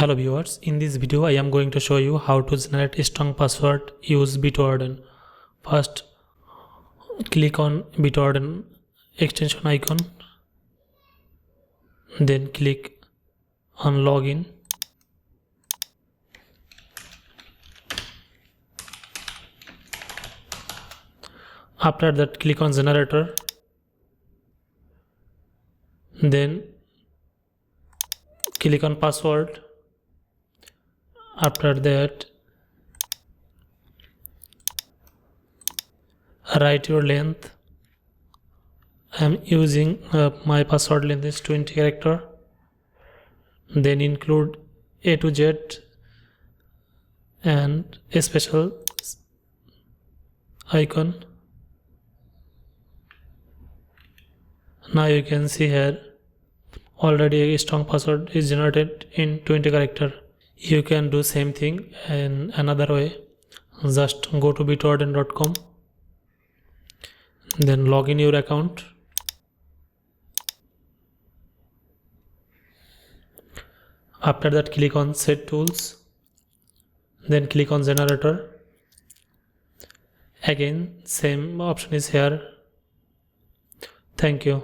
Hello viewers, in this video I am going to show you how to generate a strong password use Bitwarden. First, click on Bitwarden extension icon, then click on login. After that, click on generator, then click on password. After that, write your length. I am using my password length is 20 character. Then include A to Z and a special icon. Now you can see here already a strong password is generated in 20 character. You can do same thing in another way. Just go to bitwarden.com, then log in your account. After that, click on set tools, then click on generator. Again, same option is here. Thank you.